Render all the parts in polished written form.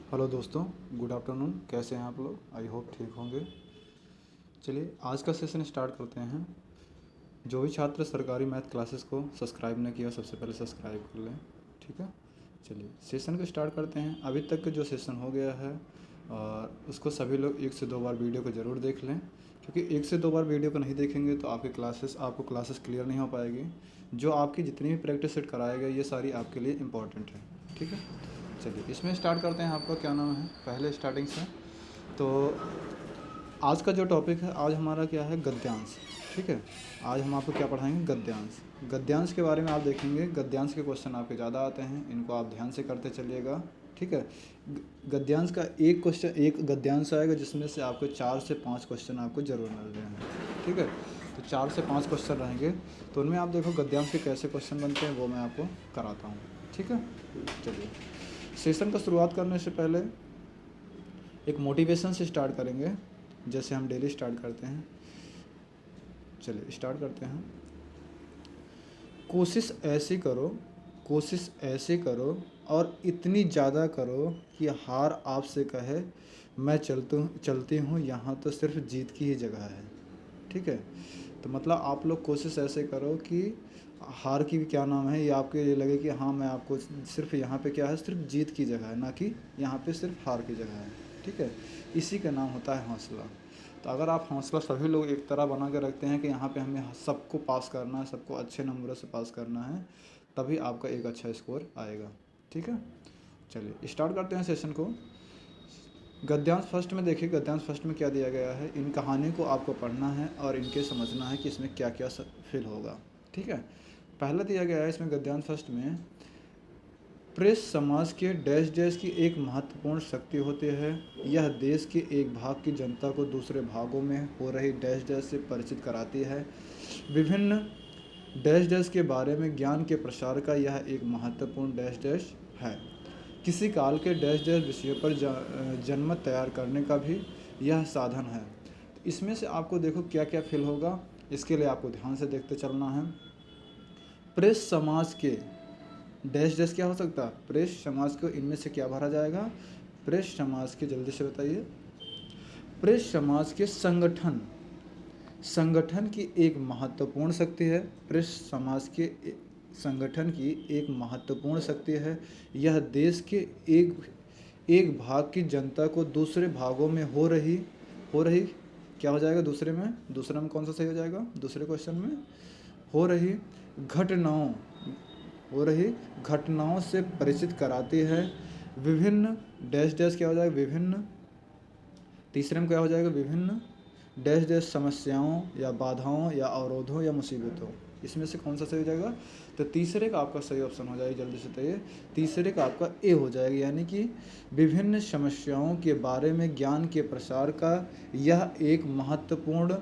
Hello दोस्तों, good afternoon. कैसे हैं आप लोग? आई होप ठीक होंगे। चलिए आज का सेशन स्टार्ट करते हैं। जो भी छात्र सरकारी मैथ क्लासेस को सब्सक्राइब नहीं किया, सबसे पहले सब्सक्राइब कर लें। ठीक है, चलिए सेशन को स्टार्ट करते हैं। अभी तक का जो सेशन हो गया है और उसको सभी लोग 1 से 2 बार वीडियो को ज़रूर देख लें, क्योंकि 1 से 2 बार वीडियो को नहीं देखेंगे तो आपको क्लासेस क्लियर नहीं हो पाएगी। जो आपकी जितनी भी प्रैक्टिस सेट कराएगा ये सारी आपके लिए इम्पॉर्टेंट है। ठीक है, चलिए इसमें स्टार्ट करते हैं। आपका क्या नाम है पहले स्टार्टिंग से? तो आज का जो टॉपिक है, आज हमारा क्या है? गद्यांश। ठीक है, आज हम आपको क्या पढ़ाएंगे? गद्यांश। गद्यांश के बारे में आप देखेंगे। गद्यांश के क्वेश्चन आपके ज़्यादा आते हैं, इनको आप ध्यान से करते चलिएगा। ठीक है, गद्यांश का एक गद्यांश आएगा जिसमें से आपको 4 से 5 क्वेश्चन आपको ज़रूर मिल रहे हैं। ठीक है, तो 4 से 5 क्वेश्चन रहेंगे, तो उनमें आप देखो गद्यांश के कैसे क्वेश्चन बनते हैं वो मैं आपको कराता हूँ। ठीक है, चलिए सेशन का शुरुआत करने से पहले एक मोटिवेशन से स्टार्ट करेंगे, जैसे हम डेली स्टार्ट करते हैं। चलिए स्टार्ट करते हैं। कोशिश ऐसी करो, कोशिश ऐसे करो और इतनी ज़्यादा करो कि हार आपसे कहे मैं चलती हूँ, यहाँ तो सिर्फ जीत की ही जगह है। ठीक है, तो मतलब आप लोग कोशिश ऐसे करो कि हार की भी क्या नाम है, ये आपके ये लगे कि हाँ मैं आपको सिर्फ यहाँ पे क्या है, सिर्फ जीत की जगह है, ना कि यहाँ पे सिर्फ हार की जगह है। ठीक है, इसी का नाम होता है हौसला। तो अगर आप हौसला सभी लोग एक तरह बना के रखते हैं कि यहाँ पे हमें सबको पास करना है, सबको अच्छे नंबरों से पास करना है, तभी आपका एक अच्छा स्कोर आएगा। ठीक है, चलिए स्टार्ट करते हैं सेशन को। गद्यांश फर्स्ट में देखिए, गद्यांश फर्स्ट में क्या दिया गया है। इन कहानी को आपको पढ़ना है और इनके समझना है कि इसमें क्या क्या फील होगा। ठीक है, पहला दिया गया है इसमें गद्यांश फर्स्ट में, प्रेस समाज के डैश डैश की एक महत्वपूर्ण शक्ति होती है। यह देश के एक भाग की जनता को दूसरे भागों में हो रही डैश डैश से परिचित कराती है। विभिन्न डैश डैश के बारे में ज्ञान के प्रसार का यह एक महत्वपूर्ण डैश डैश है। किसी काल के डैश डैश विषयों पर जनमत तैयार करने का भी यह साधन है। इसमें से आपको देखो क्या क्या फील होगा, इसके लिए आपको ध्यान से देखते चलना है। प्रेस समाज के डैश डैश क्या हो सकता है? प्रेस समाज को इनमें से क्या भरा जाएगा? प्रेस समाज के, जल्दी से बताइए। प्रेस समाज के संगठन, संगठन की एक महत्वपूर्ण शक्ति है। प्रेस समाज के संगठन की एक महत्वपूर्ण शक्ति है। यह देश के एक भाग की जनता को दूसरे भागों में हो रही क्या हो जाएगा? दूसरे में कौन सा सही हो जाएगा? दूसरे क्वेश्चन में हो रही घटनाओं, हो रही घटनाओं से परिचित कराती है। विभिन्न डैश डैश क्या हो जाएगा? विभिन्न, तीसरे में क्या हो जाएगा? विभिन्न डैश डैश समस्याओं या बाधाओं या अवरोधों या मुसीबतों, इसमें से कौन सा सही हो जाएगा? तो तीसरे का आपका सही ऑप्शन हो जाएगा, जल्दी से बताइए। तीसरे का आपका ए हो जाएगा, यानी कि विभिन्न समस्याओं के बारे में ज्ञान के प्रसार का यह एक महत्वपूर्ण।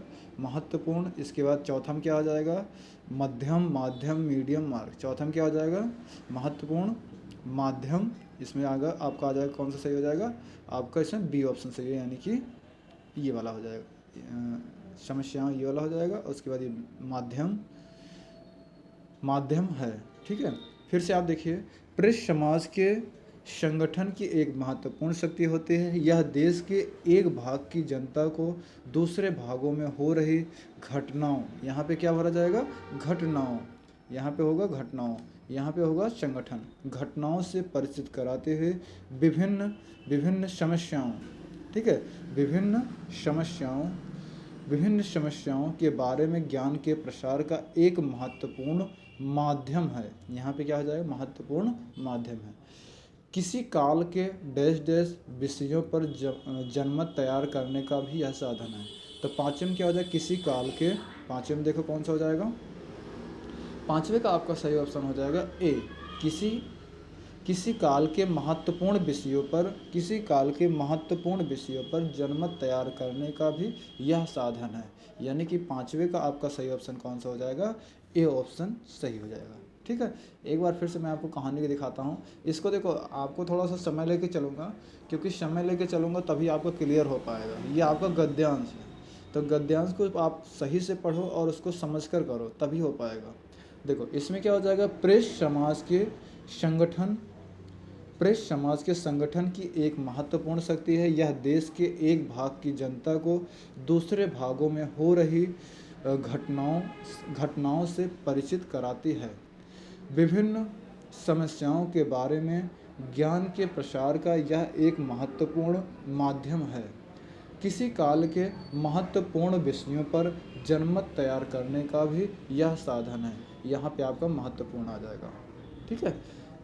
इसके बाद चौथा में क्या हो जाएगा? मध्यम, माध्यम, मीडियम मार्ग। चौथा में क्या हो जाएगा? महत्वपूर्ण, माध्यम। इसमें आगे आपका आ जाएगा, कौन सा सही हो जाएगा? आपका इसमें बी ऑप्शन सही है, यानी कि ये वाला हो जाएगा। समस्याएं ये वाला हो जाएगा, और उसके बाद ये माध्यम है। ठीक है, फिर से आप देखिए, प्रेस समाज के संगठन की एक महत्वपूर्ण शक्ति होती है। यह देश के एक भाग की जनता को दूसरे भागों में हो रही घटनाओं, यहाँ पे क्या भरा जाएगा? घटनाओं, यहाँ पे होगा घटनाओं, यहाँ पे होगा संगठन, घटनाओं से परिचित कराते हुए विभिन्न समस्याओं। ठीक है, विभिन्न समस्याओं के बारे में ज्ञान के प्रसार का एक महत्वपूर्ण माध्यम है। यहाँ पे क्या हो जाएगा? महत्वपूर्ण माध्यम है। किसी काल के डैश डैश विषयों पर जनमत तैयार करने का भी यह साधन है। तो पाँचवें क्या हो जाएगा? किसी काल के, पाँचवें में देखो कौन सा हो जाएगा? पाँचवें का आपका सही ऑप्शन हो जाएगा ए, किसी काल के महत्वपूर्ण विषयों पर जनमत तैयार करने का भी यह साधन है। यानी कि पाँचवें का आपका सही ऑप्शन कौन सा हो जाएगा? ए ऑप्शन सही हो जाएगा। ठीक है, एक बार फिर से मैं आपको कहानी के दिखाता हूँ। इसको देखो, आपको थोड़ा सा समय लेके चलूँगा, क्योंकि समय लेके चलूँगा तभी आपको क्लियर हो पाएगा। ये आपका गद्यांश है, तो गद्यांश को आप सही से पढ़ो और उसको समझ कर करो, तभी हो पाएगा। देखो इसमें क्या हो जाएगा? प्रेस समाज के संगठन प्रेस समाज के संगठन की एक महत्वपूर्ण शक्ति है। यह देश के एक भाग की जनता को दूसरे भागों में हो रही घटनाओं घटनाओं से परिचित कराती है। विभिन्न समस्याओं के बारे में ज्ञान के प्रसार का यह एक महत्वपूर्ण माध्यम है। किसी काल के महत्वपूर्ण विषयों पर जनमत तैयार करने का भी यह साधन है। यहाँ पे आपका महत्वपूर्ण आ जाएगा। ठीक है,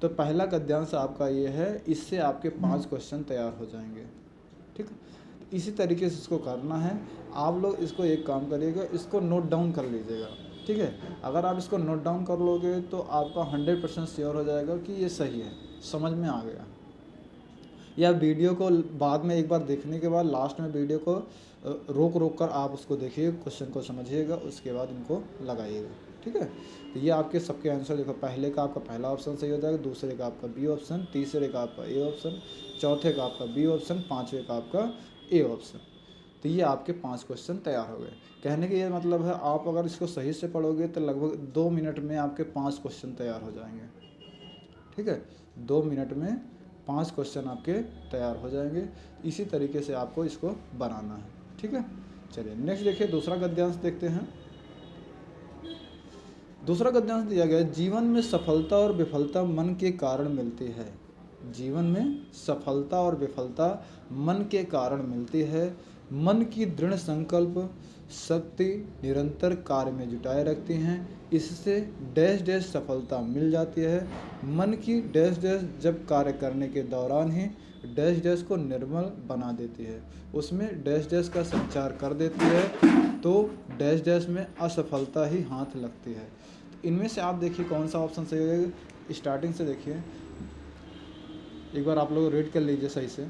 तो पहला गद्यांश आपका ये है, इससे आपके 5 क्वेश्चन तैयार हो जाएंगे। ठीक है, इसी तरीके से इसको करना है। आप लोग इसको एक काम करिएगा, इसको नोट डाउन कर लीजिएगा। ठीक है, अगर आप इसको नोट डाउन कर लोगे तो आपका 100% श्योर हो जाएगा कि ये सही है, समझ में आ गया। या वीडियो को बाद में एक बार देखने के बाद लास्ट में वीडियो को रोक रोक कर आप उसको देखिए, क्वेश्चन को समझिएगा, उसके बाद इनको लगाइएगा। ठीक है, तो ये आपके सबके आंसर देखो, पहले का आपका पहला ऑप्शन सही हो जाएगा, दूसरे का आपका बी ऑप्शन, तीसरे का आपका ए ऑप्शन, चौथे का आपका बी ऑप्शन, पाँचवें का आपका ए ऑप्शन। तो ये आपके 5 क्वेश्चन तैयार हो गए। कहने का ये मतलब है, आप अगर इसको सही से पढ़ोगे तो लगभग 2 मिनट में आपके 5 क्वेश्चन तैयार हो जाएंगे। ठीक है, 2 मिनट में 5 क्वेश्चन आपके तैयार हो जाएंगे। इसी तरीके से आपको इसको बनाना है। ठीक है, चलिए नेक्स्ट देखिए, दूसरा गद्यांश देखते हैं। दूसरा गद्यांश दिया गया है, जीवन में सफलता और विफलता मन के कारण मिलती है। जीवन में सफलता और विफलता मन के कारण मिलती है। मन की दृढ़ संकल्प शक्ति निरंतर कार्य में जुटाए रखती हैं। इससे डैश डैश सफलता मिल जाती है। मन की डैश डैश जब कार्य करने के दौरान ही डैश डैश को निर्मल बना देती है, उसमें डैश डैश का संचार कर देती है, तो डैश डैश में असफलता ही हाथ लगती है। इनमें से आप देखिए कौन सा ऑप्शन सही होगा। स्टार्टिंग से देखिए, एक बार आप लोग रीड कर लीजिए सही से।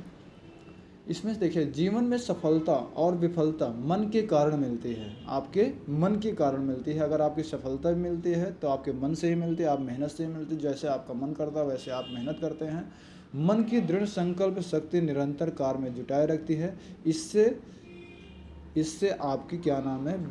इसमें देखिए, जीवन में सफलता और विफलता मन के कारण मिलती है, आपके मन के कारण मिलती है। अगर आपकी सफलता भी मिलती है तो आपके मन से ही मिलती है, आप मेहनत से ही मिलती है। जैसे आपका मन करता है वैसे आप मेहनत करते हैं। मन की दृढ़ संकल्प शक्ति निरंतर कार्य में जुटाए रखती है। इससे आपकी क्या नाम है,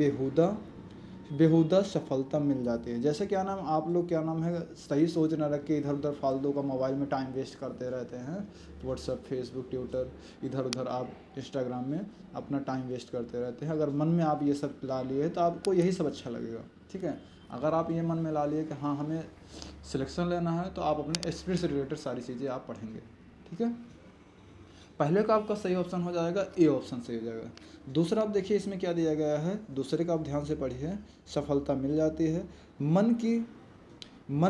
बेहुदा सफलता मिल जाती है। जैसे क्या नाम, आप लोग क्या नाम है, सही सोच न रख के इधर उधर फालतू का मोबाइल में टाइम वेस्ट करते रहते हैं। व्हाट्सएप, फेसबुक, ट्विटर, इधर उधर आप इंस्टाग्राम में अपना टाइम वेस्ट करते रहते हैं। अगर मन में आप ये सब ला लिए तो आपको यही सब अच्छा लगेगा। ठीक है, अगर आप ये मन में ला लिए कि हाँ हमें सिलेक्शन लेना है, तो आप अपने स्पीड से रिलेटेड सारी चीज़ें आप पढ़ेंगे। ठीक है, पहले का आपका सही ऑप्शन हो जाएगा, ए ऑप्शन सही हो जाएगा। दूसरा आप देखिए इसमें क्या दिया गया है, दूसरे का आप ध्यान से पढ़िए। सफलता मिल जाती है। मन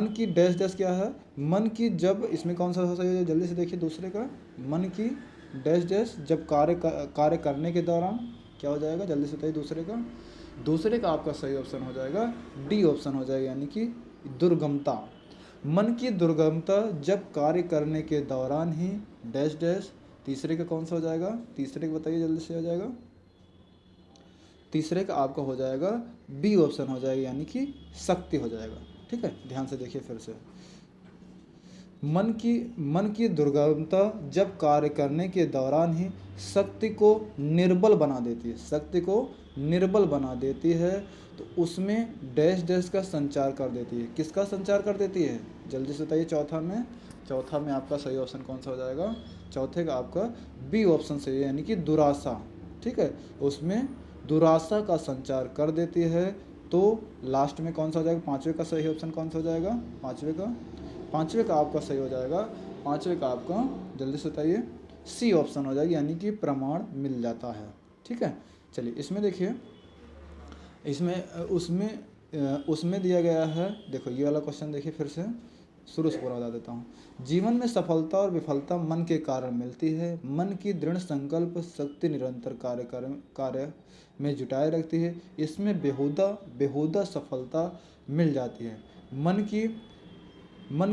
की डैश डैश क्या है, मन की जब, इसमें कौन सा सही हो जाएगा, जल्दी से देखिए दूसरे का। मन की डैश डैश जब कार्य करने के दौरान क्या हो जाएगा, जल्दी से बताइए दूसरे का आपका सही ऑप्शन हो जाएगा, डी ऑप्शन हो जाएगा, यानी कि दुर्गमता। मन की दुर्गमता जब कार्य करने के दौरान ही डैश डैश। तीसरे का कौन सा हो जाएगा, तीसरे का बताइए जल्दी से हो जाएगा। तीसरे का आपका हो जाएगा बी ऑप्शन हो जाएगा, यानी कि शक्ति हो जाएगा। ठीक है, ध्यान से देखिए फिर से। मन की दुर्गमता जब कार्य करने के दौरान ही शक्ति को निर्बल बना देती है, शक्ति को निर्बल बना देती है, तो उसमें डैश डैश का संचार कर देती है। किसका संचार कर देती है, जल्दी से बताइए। चौथा में आपका सही ऑप्शन कौन सा हो जाएगा, चौथे का आपका बी ऑप्शन सही है, यानी कि दुराशा। ठीक है, उसमें दुराशा का संचार कर देती है। तो लास्ट में कौन सा हो जाएगा, पाँचवें का सही ऑप्शन कौन सा हो जाएगा, पाँचवें का आपका सही हो जाएगा, पाँचवें का आपका जल्दी से बताइए सी ऑप्शन हो जाएगी, यानी कि प्रमाण मिल जाता है। ठीक है, चलिए इसमें देखिए, उसमें दिया गया है। देखो ये वाला क्वेश्चन देखिए फिर से, शुरू से पूरा बता देता हूँ। जीवन में सफलता और विफलता मन के कारण मिलती है। मन की दृढ़ संकल्प शक्ति निरंतर कार्य में जुटाए रखती है। इसमें बेहुदा सफलता मिल जाती है। मन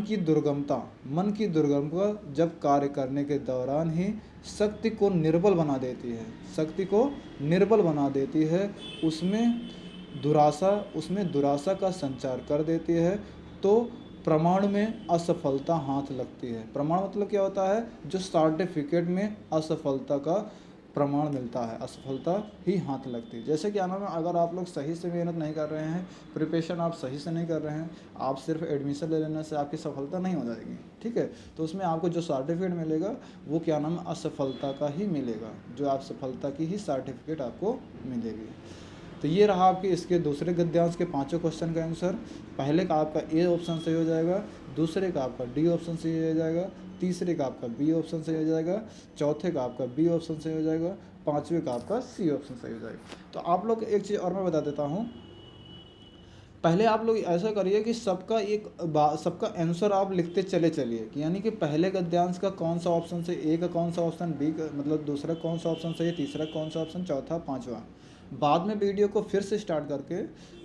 की दुर्गमता जब कार्य करने के दौरान ही शक्ति को निर्बल बना देती है। उसमें दुराशा का संचार कर देती है, तो प्रमाण में असफलता हाथ लगती है। प्रमाण मतलब क्या होता है, जो सर्टिफिकेट में असफलता का प्रमाण मिलता है, असफलता ही हाथ लगती है। जैसे क्या नाम है, अगर आप लोग सही से मेहनत नहीं कर रहे हैं, प्रिपरेशन आप सही से नहीं कर रहे हैं, आप सिर्फ एडमिशन ले लेने से आपकी सफलता नहीं हो जाएगी, ठीक है। तो उसमें आपको जो सर्टिफिकेट मिलेगा वो क्या नाम है, असफलता का ही मिलेगा, जो आप सफलता की ही सर्टिफिकेट आपको मिलेगी। तो ये रहा आपके इसके दूसरे गद्यांश के पांचों क्वेश्चन का आंसर। पहले का आपका ए ऑप्शन सही हो जाएगा, दूसरे का आपका डी ऑप्शन सही हो जाएगा, तीसरे का आपका बी ऑप्शन सही हो जाएगा, चौथे का आपका बी ऑप्शन सही हो जाएगा, पांचवे का आपका सी ऑप्शन सही हो जाएगा। तो आप लोग एक चीज़ और मैं बता देता हूँ, पहले आप लोग ऐसा करिए कि सबका आंसर आप लिखते चले चलिए, कि यानी कि पहले गद्यांश का कौन सा ऑप्शन सही, ए का कौन सा ऑप्शन, बी का मतलब दूसरा कौन सा ऑप्शन सही, तीसरा कौन सा ऑप्शन, चौथा, पांचवा। बाद में वीडियो को फिर से स्टार्ट करके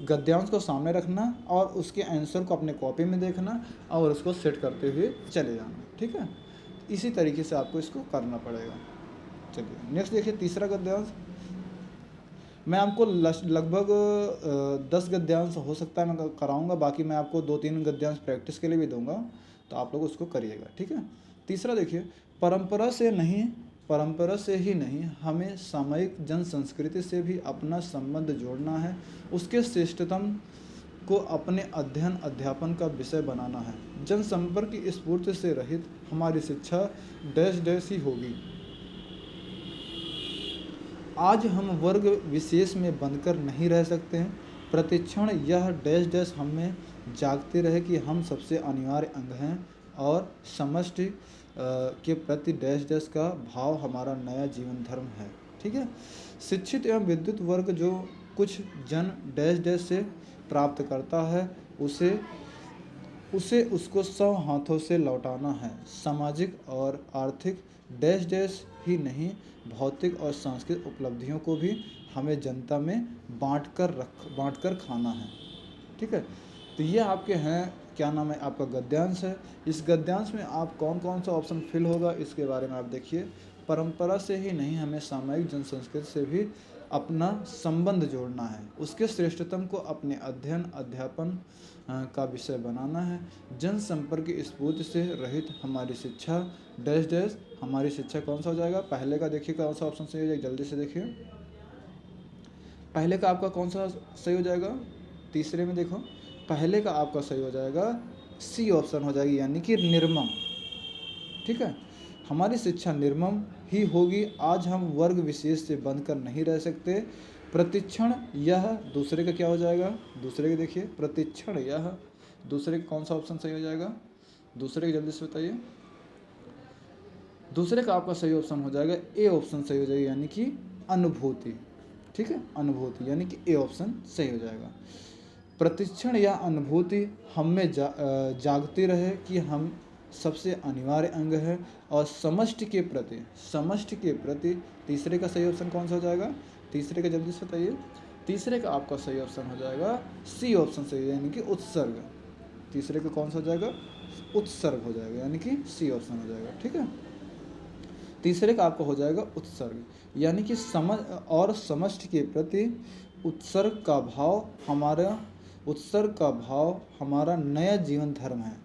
गद्यांश को सामने रखना और उसके आंसर को अपने कॉपी में देखना और उसको सेट करते हुए चले जाना, ठीक है। इसी तरीके से आपको इसको करना पड़ेगा। चलिए नेक्स्ट देखिए, तीसरा गद्यांश। मैं आपको लगभग 10 गद्यांश हो सकता है मैं कराऊंगा, बाकी मैं आपको 2-3 गद्यांश प्रैक्टिस के लिए भी दूंगा, तो आप लोग उसको करिएगा, ठीक है। तीसरा देखिए, परंपरा से ही नहीं हमें सामयिक जन संस्कृति से भी अपना संबंध जोड़ना है, उसके श्रेष्ठतम को अपने अध्ययन अध्यापन का विषय बनाना है। जनसंपर्क की स्फूर्ति से रहित हमारी शिक्षा डैश डैश ही होगी। आज हम वर्ग विशेष में बंधकर नहीं रह सकते हैं, प्रतिक्षण यह डैश डैश हमें जागते रहे कि हम सबसे अनिवार्य अंग हैं और समष्टि के प्रति डैश डैश का भाव हमारा नया जीवन धर्म है, ठीक है। शिक्षित एवं विद्युत वर्ग जो कुछ जन डैश डैश से प्राप्त करता है उसे उसको 100 हाथों से लौटाना है। सामाजिक और आर्थिक डैश डैश ही नहीं, भौतिक और सांस्कृतिक उपलब्धियों को भी हमें जनता में बांट कर खाना है, ठीक है। तो ये आपके हैं क्या नाम है, आपका गद्यांश है। इस गद्यांश में आप कौन कौन सा ऑप्शन फिल होगा इसके बारे में आप देखिए। परंपरा से ही नहीं हमें सामायिक जन संस्कृति से भी अपना संबंध जोड़ना है, उसके श्रेष्ठतम को अपने अध्ययन अध्यापन का विषय बनाना है। जनसंपर्क की स्फूर्ति से रहित हमारी शिक्षा डैश डैश, हमारी शिक्षा कौन सा हो जाएगा, पहले का देखिए कौन सा ऑप्शन सही हो जाएगा, जल्दी से देखिए पहले का आपका कौन सा सही हो जाएगा। तीसरे में देखो, पहले का आपका सही हो जाएगा सी ऑप्शन हो जाएगी, यानी कि निर्मम, ठीक है। हमारी शिक्षा निर्मम ही होगी। आज हम वर्ग विशेष से बंधकर नहीं रह सकते। प्रतिक्षण यह, दूसरे का क्या हो जाएगा, दूसरे के देखिए, प्रतिक्षण यह, दूसरे का कौन सा ऑप्शन सही हो जाएगा, दूसरे के जल्दी से बताइए। दूसरे का आपका सही ऑप्शन हो जाएगा ए ऑप्शन सही हो जाएगा, यानी कि अनुभूति, ठीक है, अनुभूति, यानी कि ए ऑप्शन सही हो जाएगा। प्रतिक्षण या अनुभूति हम में जागती रहे कि हम सबसे अनिवार्य अंग है और समष्टि के प्रति, तीसरे का सही ऑप्शन कौन सा हो जाएगा, तीसरे का जल्दी से बताइए। तीसरे का आपका सही ऑप्शन हो जाएगा सी ऑप्शन सही, यानी कि उत्सर्ग। तीसरे का कौन सा हो जाएगा, उत्सर्ग हो जाएगा, यानी कि सी ऑप्शन हो जाएगा, ठीक है। तीसरे का आपका हो जाएगा उत्सर्ग, यानी कि समष्टि के प्रति उत्सर्ग का भाव हमारा नया जीवन धर्म है।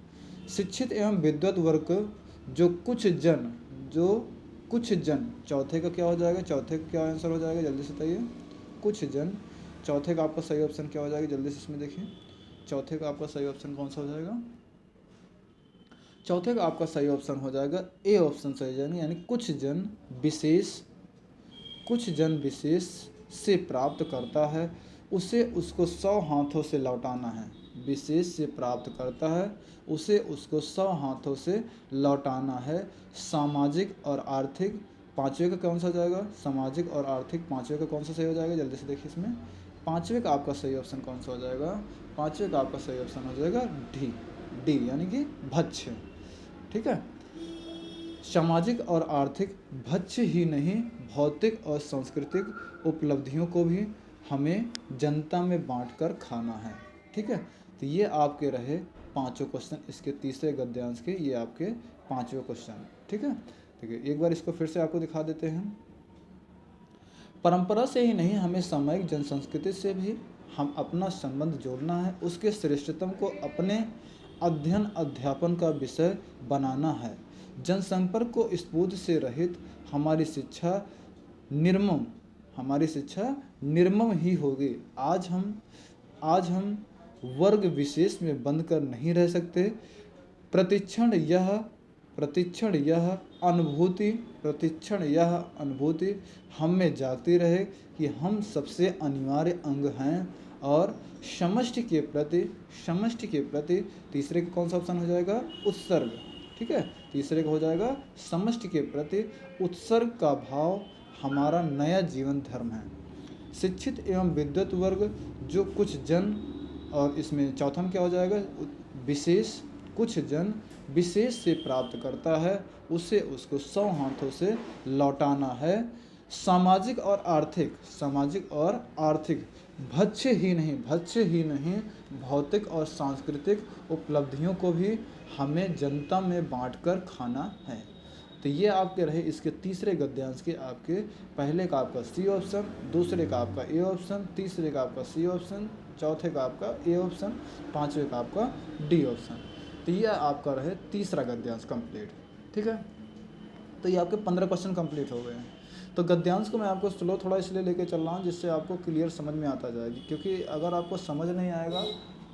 शिक्षित एवं विद्वत वर्ग जो कुछ जन, चौथे का क्या हो जाएगा, चौथे का क्या आंसर हो जाएगा, जल्दी से बताइए। कुछ जन, चौथे का आपका सही ऑप्शन क्या हो जाएगा, जल्दी से इसमें देखिए। चौथे का आपका सही ऑप्शन कौन सा हो जाएगा, चौथे का आपका सही ऑप्शन हो जाएगा ए ऑप्शन सही हो जाएगा, यानी कुछ जन विशेष से प्राप्त करता है उसे उसको 100 हाथों से लौटाना है। विशेष से प्राप्त करता है उसे उसको 100 हाथों से लौटाना है। सामाजिक और आर्थिक, पांचवे का कौन सा हो जाएगा, सामाजिक और आर्थिक, पांचवे का कौन सा सही हो जाएगा, जल्दी से देखिए इसमें। पांचवे का आपका सही ऑप्शन कौन सा हो जाएगा, पांचवे का आपका सही ऑप्शन हो जाएगा डी, यानी कि भक्ष्य, ठीक है। सामाजिक और आर्थिक भक्ष्य ही नहीं, भौतिक और सांस्कृतिक उपलब्धियों को भी हमें जनता में बांटकर खाना है, ठीक है। तो ये आपके रहे पांचों क्वेश्चन, इसके तीसरे गद्यांश के ये आपके पांचवें क्वेश्चन, ठीक है। देखिए एक बार इसको फिर से आपको दिखा देते हैं। परंपरा से ही नहीं हमें सामयिक जनसंस्कृति से भी हम अपना संबंध जोड़ना है, उसके श्रेष्ठतम को अपने अध्ययन अध्यापन का विषय बनाना है। जनसंपर्क को स्फूर्ति से रहित हमारी शिक्षा निर्मम, हमारी शिक्षा निर्मम ही होगी। आज हम वर्ग विशेष में बंद कर नहीं रह सकते। प्रतिक्षण यह प्रतिक्षण यह अनुभूति हम में जागती रहे कि हम सबसे अनिवार्य अंग हैं और समष्टि के प्रति तीसरे का कौन सा ऑप्शन हो जाएगा? उत्सर्ग। ठीक है, तीसरे का हो जाएगा समष्टि के प्रति उत्सर्ग का भाव हमारा नया जीवन धर्म है। शिक्षित एवं विद्वत वर्ग जो कुछ जन, और इसमें चौथा में क्या हो जाएगा? विशेष, कुछ जन विशेष से प्राप्त करता है, उसे उसको 100 हाथों से लौटाना है। सामाजिक और आर्थिक भक्ष्य ही नहीं भौतिक और सांस्कृतिक उपलब्धियों को भी हमें जनता में बांटकर खाना है। तो ये आपके रहे इसके तीसरे गद्यांश के आपके, पहले का आपका सी ऑप्शन, दूसरे का आपका ए ऑप्शन, तीसरे का आपका सी ऑप्शन, चौथे का आपका ए ऑप्शन, पांचवे का आपका डी ऑप्शन। तो ये आपका रहे तीसरा गद्यांश कंप्लीट। ठीक है, तो ये आपके 15 क्वेश्चन कंप्लीट हो गए हैं। तो गद्यांश को मैं आपको स्लो थोड़ा इसलिए लेके चल रहा हूँ जिससे आपको क्लियर समझ में आता जाएगी, क्योंकि अगर आपको समझ नहीं आएगा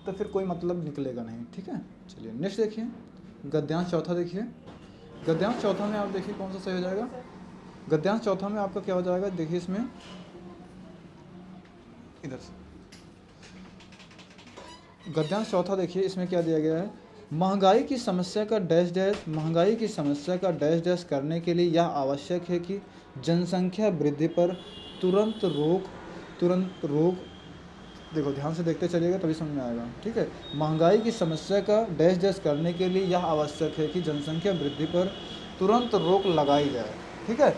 तो फिर कोई मतलब निकलेगा नहीं। ठीक है, चलिए नेक्स्ट देखिए, गद्यांश चौथा देखिए। गद्यांश चौथा में आप देखिए कौन सा सही हो जाएगा। गद्यांश चौथा में आपका क्या हो जाएगा? देखिए इसमें इधर से गद्यांश चौथा देखिए, इसमें क्या दिया गया है? महंगाई की समस्या का डैश डैश करने के लिए यह आवश्यक है कि जनसंख्या वृद्धि पर तुरंत रोक। देखो ध्यान से देखते चलिएगा तभी समझ में आएगा। ठीक है, महंगाई की समस्या का डैश डैश करने के लिए यह आवश्यक है कि जनसंख्या वृद्धि पर तुरंत रोक लगाई जाए। ठीक है,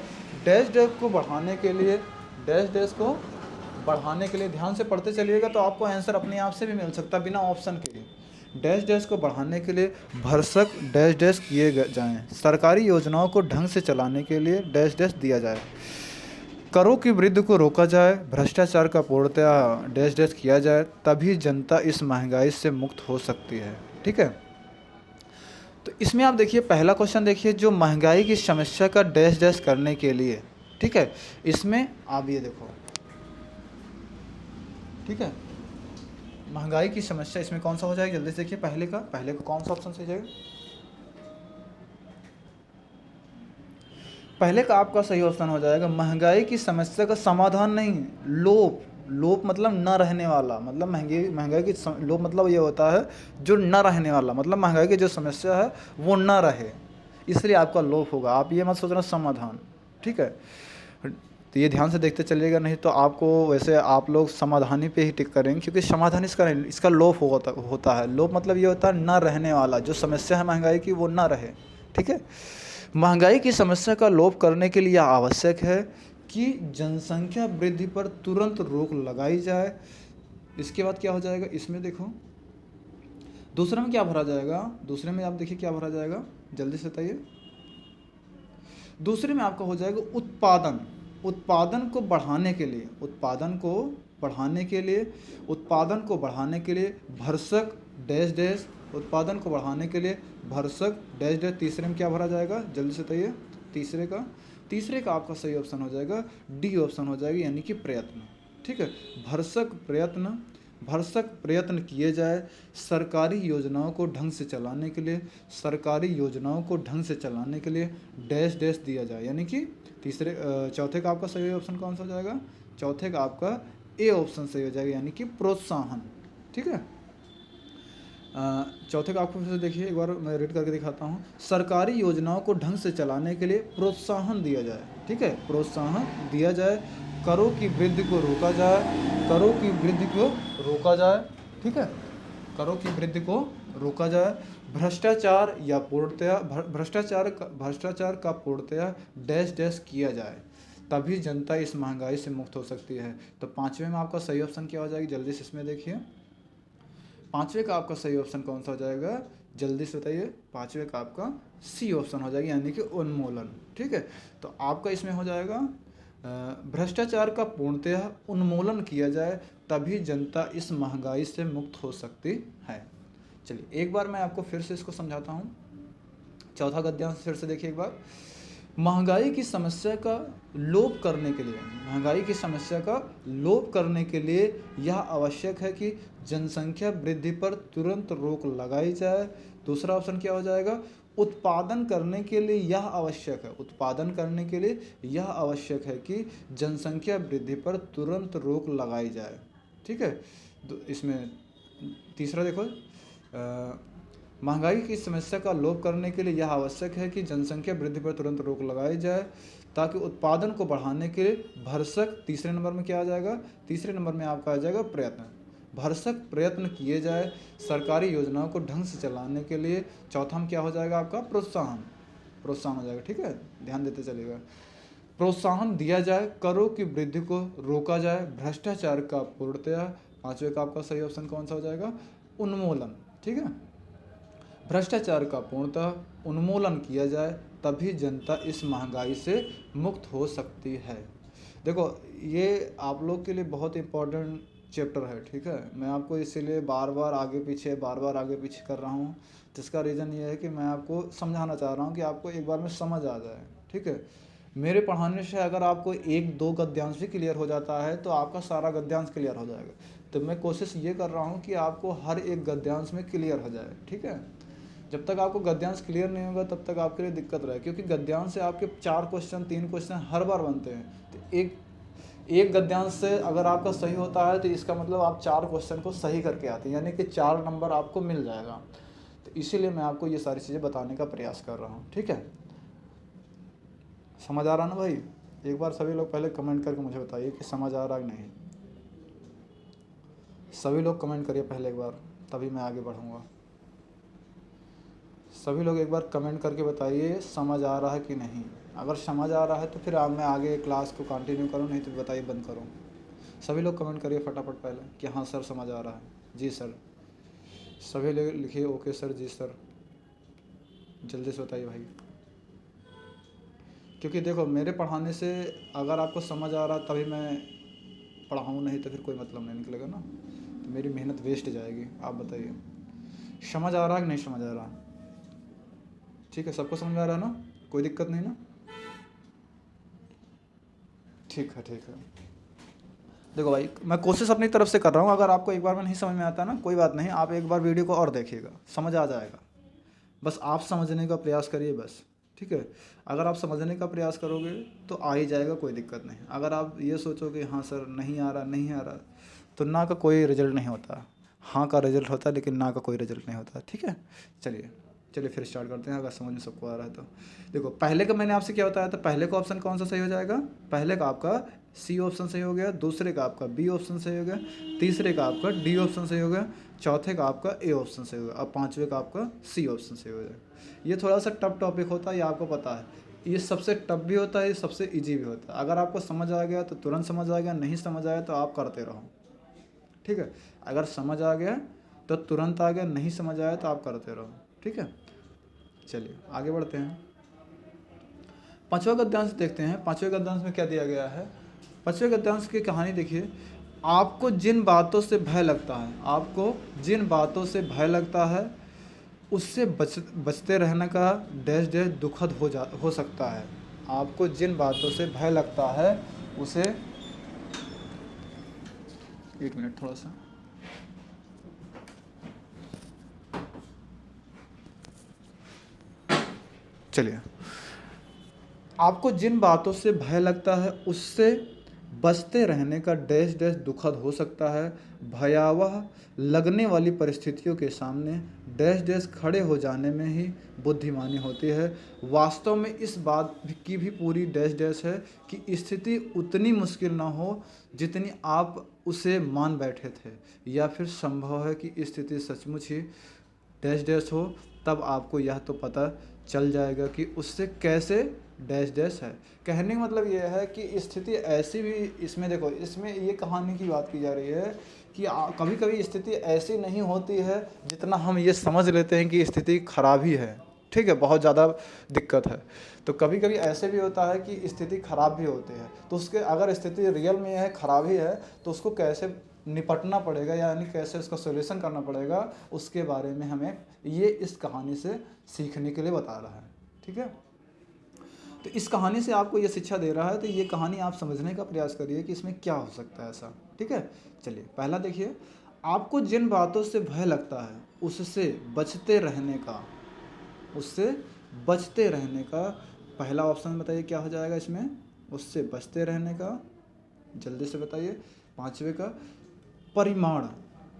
डैश डैश को बढ़ाने के लिए ध्यान से पढ़ते चलिएगा तो आपको आंसर अपने आप से भी मिल सकता है बिना ऑप्शन के। डैश डैश को बढ़ाने के लिए भरसक डैश डैश किए जाएं। सरकारी योजनाओं को ढंग से चलाने के लिए डैश डैश दिया जाए। करों की वृद्धि को रोका जाए, भ्रष्टाचार का पूर्णतया डैश डैश किया जाए, तभी जनता इस महंगाई से मुक्त हो सकती है। ठीक है, तो इसमें आप देखिए पहला क्वेश्चन देखिए, जो महंगाई की समस्या का डैश डैश करने के लिए। ठीक है, इसमें आप ये देखो, ठीक है, महंगाई की समस्या इसमें कौन सा हो जाएगा? जल्दी से देखिए, पहले का कौन सा ऑप्शन सही जाएगा? पहले का आपका सही ऑप्शन हो जाएगा। महंगाई की समस्या का समाधान नहीं, लोप मतलब न रहने वाला, मतलब महंगाई की लोप मतलब ये होता है जो न रहने वाला, मतलब महंगाई की जो समस्या है वो न रहे, इसलिए आपका लोप होगा। आप ये मत सोचना समाधान। ठीक है, तो ये ध्यान से देखते चलिएगा, नहीं तो आपको वैसे आप लोग समाधानी पे ही टिक करेंगे, क्योंकि समाधान इसका लोप होता है। लोप मतलब ये होता है न रहने वाला, जो समस्या है महंगाई की वो न रहे। ठीक है, महंगाई की समस्या का लोप करने के लिए यह आवश्यक है कि जनसंख्या वृद्धि पर तुरंत रोक लगाई जाए। इसके बाद क्या हो जाएगा? इसमें देखो दूसरे में क्या भरा जाएगा? दूसरे में आप देखिए क्या भरा जाएगा, जल्दी से बताइए। दूसरे में आपका हो जाएगा उत्पादन को बढ़ाने के लिए भरसक डैश डैश, उत्पादन को बढ़ाने के लिए भरसक डैश डैश। तीसरे में क्या भरा जाएगा? जल्दी से बताइए। तीसरे का आपका सही ऑप्शन हो जाएगा डी ऑप्शन हो जाएगा, यानी कि प्रयत्न। ठीक है, भरसक प्रयत्न किए जाए सरकारी योजनाओं को ढंग से चलाने के लिए डैश डैश दिया जाए, यानी कि चौथे का आपका सही ऑप्शन कौन सा हो जाएगा? चौथे का आपका ए ऑप्शन सही हो जाएगा, यानी कि प्रोत्साहन। ठीक है, चौथे का आपको फिर से देखिए, एक बार मैं रीड करके दिखाता हूँ। सरकारी योजनाओं को ढंग से चलाने के लिए प्रोत्साहन दिया जाए। ठीक है, प्रोत्साहन दिया जाए। करों की वृद्धि को रोका जाए। ठीक है, करों की वृद्धि को रोका जाए। भ्रष्टाचार का पूर्णतया डैश डैश किया जाए, तभी जनता इस महंगाई से मुक्त हो सकती है। तो पांचवे में आपका सही ऑप्शन क्या हो जाएगी? जल्दी से इसमें देखिए, पांचवे का आपका सही ऑप्शन कौन सा हो जाएगा? जल्दी से बताइए। पांचवे का आपका सी ऑप्शन हो जाएगा, यानी कि उन्मूलन। ठीक है, तो आपका इसमें हो जाएगा भ्रष्टाचार का पूर्णतः उन्मूलन किया जाए, तभी जनता इस महंगाई से मुक्त हो सकती है। चलिए एक बार मैं आपको फिर से इसको समझाता हूँ। चौथा गद्यांश फिर से देखिए एक बार। महंगाई की समस्या का लोप करने के लिए, महंगाई की समस्या का लोप करने के लिए यह आवश्यक है कि जनसंख्या वृद्धि पर तुरंत रोक लगाई जाए। दूसरा ऑप्शन क्या हो जाएगा, उत्पादन करने के लिए यह आवश्यक है, उत्पादन करने के लिए यह आवश्यक है कि जनसंख्या वृद्धि पर तुरंत रोक लगाई जाए। ठीक है, तो इसमें तीसरा देखो, महंगाई की समस्या का लोप करने के लिए यह आवश्यक है कि जनसंख्या वृद्धि पर तुरंत रोक लगाई जाए ताकि उत्पादन को बढ़ाने के लिए भरसक, तीसरे नंबर में क्या आ जाएगा, तीसरे नंबर में आपका आ जाएगा प्रयत्न, भरसक प्रयत्न किए जाए सरकारी योजनाओं को ढंग से चलाने के लिए। चौथा में क्या हो जाएगा आपका, प्रोत्साहन, प्रोत्साहन हो जाएगा। ठीक है, ध्यान देते चलिएगा। प्रोत्साहन दिया जाए, करों की वृद्धि को रोका जाए, भ्रष्टाचार का पूर्णतया। पांचवे का आपका सही ऑप्शन कौन सा हो जाएगा, उन्मूलन। ठीक है, भ्रष्टाचार का पूर्णतः उन्मूलन किया जाए, तभी जनता इस महंगाई से मुक्त हो सकती है। देखो ये आप लोग के लिए बहुत इंपॉर्टेंट चैप्टर है। ठीक है, मैं आपको इसीलिए बार बार आगे पीछे कर रहा हूँ, जिसका रीज़न ये है कि मैं आपको समझाना चाह रहा हूँ कि आपको एक बार में समझ आ जाए। ठीक है, मेरे पढ़ाने से अगर आपको एक दो गद्यांश भी क्लियर हो जाता है तो आपका सारा गद्यांश क्लियर हो जाएगा। तो मैं कोशिश ये कर रहा हूँ कि आपको हर एक गद्यांश में क्लियर हो जाए। ठीक है, जब तक आपको गद्यांश क्लियर नहीं होगा तब तक आपके लिए दिक्कत रहे, क्योंकि गद्यांश से आपके 4 क्वेश्चन 3 क्वेश्चन हर बार बनते हैं। तो एक गद्यांश से अगर आपका सही होता है तो इसका मतलब आप 4 क्वेश्चन को सही करके आते हैं, यानी कि 4 नंबर आपको मिल जाएगा। तो इसीलिए मैं आपको ये सारी चीज़ें बताने का प्रयास कर रहा हूँ। ठीक है, समझ आ रहा ना भाई? एक बार सभी लोग पहले कमेंट करके मुझे बताइए कि समझ आ रहा है कि नहीं। सभी लोग कमेंट करिए पहले एक बार, तभी मैं आगे बढ़ूँगा। सभी लोग एक बार कमेंट करके बताइए समझ आ रहा है कि नहीं। अगर समझ आ रहा है तो फिर मैं आगे क्लास को कंटिन्यू करूँ, नहीं तो बताइए बंद करूँ। सभी लोग कमेंट करिए फटाफट पहले कि हाँ सर समझ आ रहा है, जी सर। सभी लोग लिखिए ओके सर, जी सर, जल्दी से बताइए भाई। क्योंकि देखो मेरे पढ़ाने से अगर आपको समझ आ रहा तभी मैं पढ़ाऊँ, नहीं तो फिर कोई मतलब नहीं निकलेगा ना, तो मेरी मेहनत वेस्ट जाएगी। आप बताइए समझ आ रहा है कि नहीं समझ आ रहा? ठीक है, सबको समझ आ रहा है ना, कोई दिक्कत नहीं ना? ठीक है, ठीक है। देखो भाई मैं कोशिश अपनी तरफ से कर रहा हूँ, अगर आपको एक बार में नहीं समझ में आता ना कोई बात नहीं, आप एक बार वीडियो को और देखिएगा, समझ आ जाएगा। बस आप समझने का प्रयास करिए बस। ठीक है, अगर आप समझने का प्रयास करोगे तो आ ही जाएगा, कोई दिक्कत नहीं। अगर आप ये सोचोगे हाँ सर नहीं आ रहा नहीं आ रहा, तो ना का कोई रिजल्ट नहीं होता, हाँ का रिजल्ट होता है, लेकिन ना का कोई रिजल्ट नहीं होता। ठीक है, चलिए चलिए फिर स्टार्ट करते हैं, अगर समझ में सबको आ रहा है तो। देखो पहले का मैंने आपसे क्या बताया था, पहले का ऑप्शन कौन सा सही हो जाएगा, पहले का आपका सी ऑप्शन सही हो गया, दूसरे का आपका बी ऑप्शन सही हो गया, तीसरे का आपका डी ऑप्शन सही हो गया, चौथे का आपका ए ऑप्शन सही हो गया, अब पाँचवे का आपका सी ऑप्शन सही हो गया। ये थोड़ा सा टफ टॉपिक होता है, ये आपको पता है, ये सबसे टफ भी होता है, ये सबसे इजी भी होता है। अगर आपको समझ आ गया तो तुरंत समझ आ गया, नहीं समझ आया तो आप करते रहो। ठीक है, अगर समझ आ गया तो तुरंत आ गया, नहीं समझ आया तो आप करते रहो। ठीक है, चलिए आगे बढ़ते हैं। पांचवा गद्यांश देखते हैं, पांचवें गद्यांश में क्या दिया गया है। पांचवें गद्यांश की कहानी देखिए, आपको जिन बातों से भय लगता है, आपको जिन बातों से भय लगता है उससे बचते रहने का डैश डैश दुखद हो सकता है। आपको जिन बातों से भय लगता है उसे, एक मिनट थोड़ा सा, चलिए, आपको जिन बातों से भय लगता है उससे बचते रहने का डैश डैश दुखद हो सकता है। भयावह लगने वाली परिस्थितियों के सामने डैश डैश खड़े हो जाने में ही बुद्धिमानी होती है। वास्तव में इस बात की भी पूरी डैश डैश है कि स्थिति उतनी मुश्किल ना हो जितनी आप उसे मान बैठे थे, या फिर संभव है कि स्थिति सचमुच ही डैश डैश हो, तब आपको यह तो पता चल जाएगा कि उससे कैसे डैश डैश है। कहने का मतलब यह है कि स्थिति ऐसी भी, इसमें देखो इसमें ये कहानी की बात की जा रही है कि कभी कभी स्थिति ऐसी नहीं होती है जितना हम ये समझ लेते हैं कि स्थिति खराब ही है। ठीक है, बहुत ज़्यादा दिक्कत है, तो कभी कभी ऐसे भी होता है कि स्थिति खराब भी होती है। तो उसके अगर स्थिति रियल में है खराब ही है तो उसको कैसे निपटना पड़ेगा, यानी कैसे उसका सोल्यूशन करना पड़ेगा, उसके बारे में हमें ये इस कहानी से सीखने के लिए बता रहा है। ठीक है, तो इस कहानी से आपको ये शिक्षा दे रहा है, तो ये कहानी आप समझने का प्रयास करिए कि इसमें क्या हो सकता है ऐसा। ठीक है, चलिए पहला देखिए, आपको जिन बातों से भय लगता है उससे बचते रहने का, उससे बचते रहने का पहला ऑप्शन बताइए क्या हो जाएगा इसमें, उससे बचते रहने का, जल्दी से बताइए। पांचवे का परिमाण,